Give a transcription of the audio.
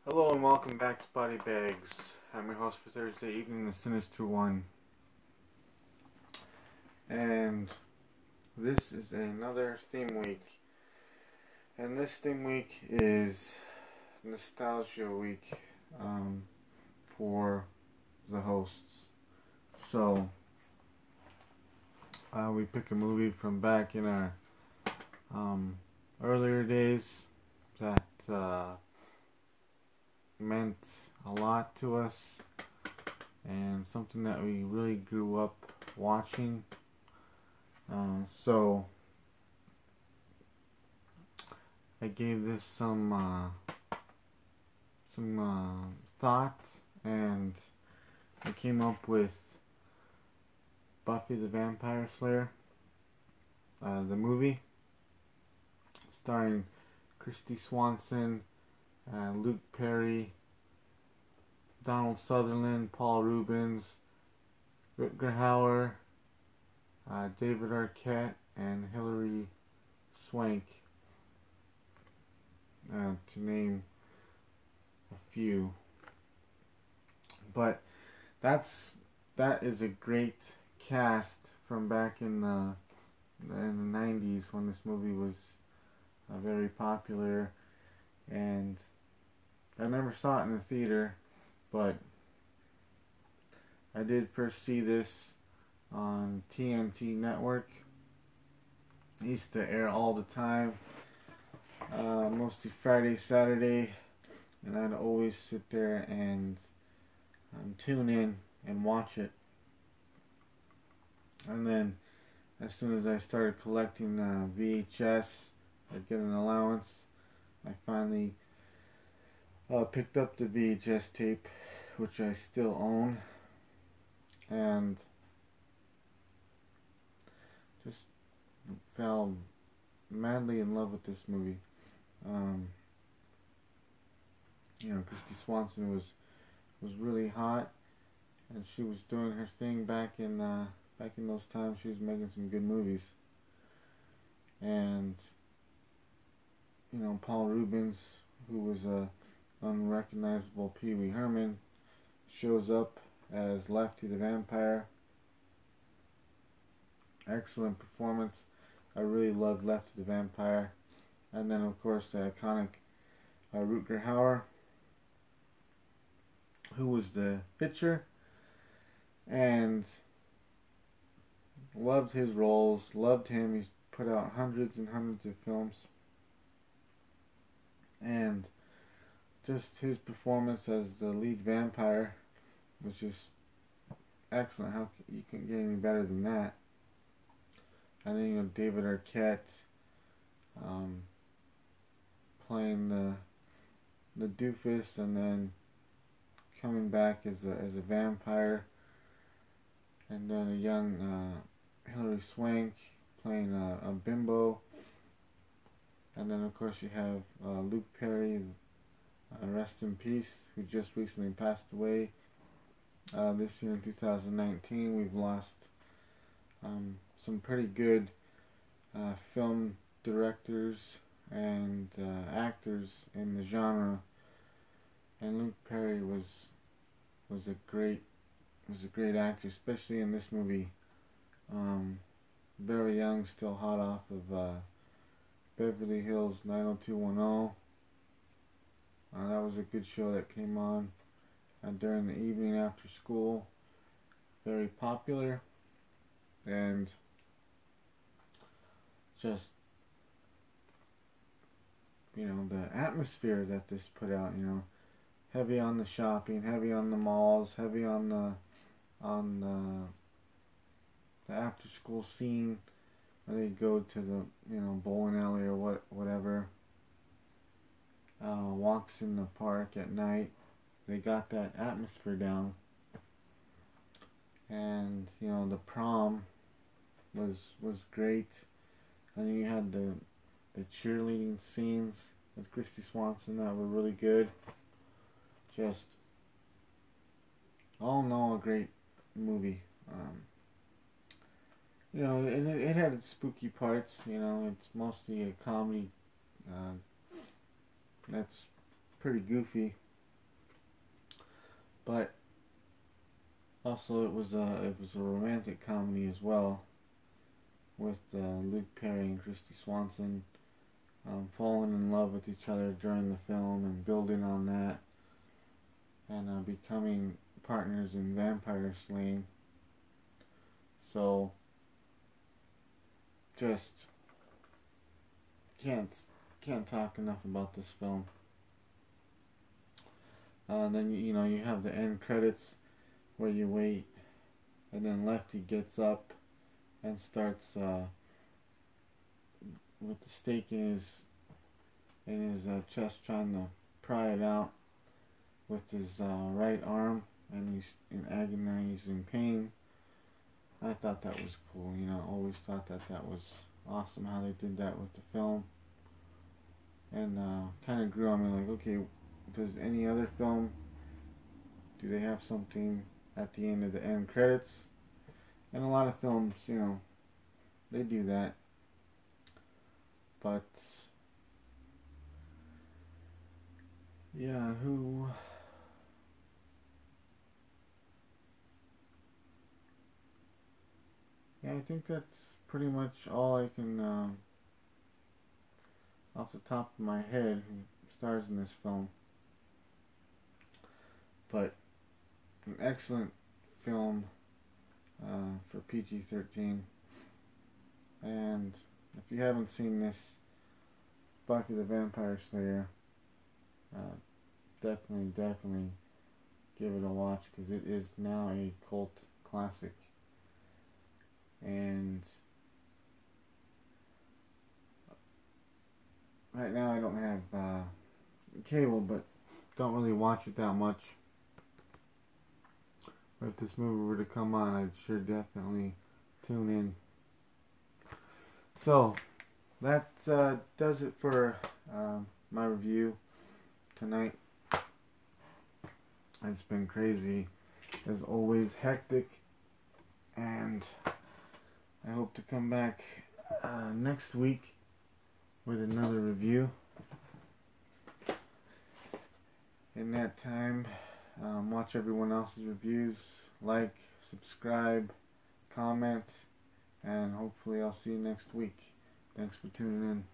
Hello and welcome back to Body Bags. I'm your host for Thursday evening, the Sinister One. And this is another theme week. And this theme week is Nostalgia Week for the hosts. So, we pick a movie from back in our earlier days that meant a lot to us and something that we really grew up watching. So I gave this some thought, and I came up with Buffy the Vampire Slayer, the movie, starring Christy Swanson, Luke Perry, Donald Sutherland, Paul Reubens, Rutger Hauer, David Arquette, and Hilary Swank, to name a few. But that is a great cast from back in the 90s when this movie was very popular, and I never saw it in the theater, but I did first see this on TNT Network. It used to air all the time, mostly Friday, Saturday, and I'd always sit there and tune in and watch it. And then as soon as I started collecting VHS, I'd get an allowance. I finally picked up the VHS tape, which I still own, and just fell madly in love with this movie. Christy Swanson was really hot, and she was doing her thing back in those times. She was making some good movies, and Paul Reubens, who was a unrecognizable Pee Wee Herman, shows up as Lefty the Vampire. Excellent performance. I really loved Lefty the Vampire. And then, of course, the iconic Rutger Hauer, who was the pitcher, and loved his roles, loved him. He's put out hundreds and hundreds of films, and just his performance as the lead vampire was just excellent. How you couldn't get any better than that. And then David Arquette playing the doofus, and then coming back as a vampire, and then a young Hilary Swank playing a bimbo, and then of course you have Luke Perry, rest in peace, who just recently passed away. This year in 2019, we've lost some pretty good film directors and actors in the genre, and Luke Perry was a great actor, especially in this movie. Very young, still hot off of Beverly Hills 90210. That was a good show that came on during the evening after school. Very popular, and just the atmosphere that this put out. Heavy on the shopping, heavy on the malls, heavy on the after school scene where they go to the bowling alley or whatever. Walks in the park at night. They got that atmosphere down. And the prom was great. And then you had the cheerleading scenes with Christy Swanson that were really good. Just all in all, a great movie. It had its spooky parts. It's mostly a comedy that's pretty goofy. But also it was a romantic comedy as well, with Luke Perry and Christy Swanson falling in love with each other during the film and building on that, and becoming partners in vampire slaying. So just can't talk enough about this film. Then you have the end credits where you wait, and then Lefty gets up and starts with the stake in his chest, trying to pry it out with his right arm, and he's in agonizing pain. I thought that was cool. Always thought that was awesome how they did that with the film, and kind of grew on me, like, okay, does any other film, do they have something at the end of the end credits? And a lot of films, they do that. But yeah, I think that's pretty much all I can, off the top of my head, who stars in this film. But an excellent film for PG-13. And if you haven't seen this, Buffy the Vampire Slayer, definitely give it a watch, because it is now a cult classic. And right now I don't have cable, but don't really watch it that much. But if this movie were to come on, I'd sure definitely tune in. So that does it for my review tonight. It's been crazy, as always, hectic, and I hope to come back next week with another review. In that time, watch everyone else's reviews, like, subscribe, comment, and hopefully I'll see you next week. Thanks for tuning in.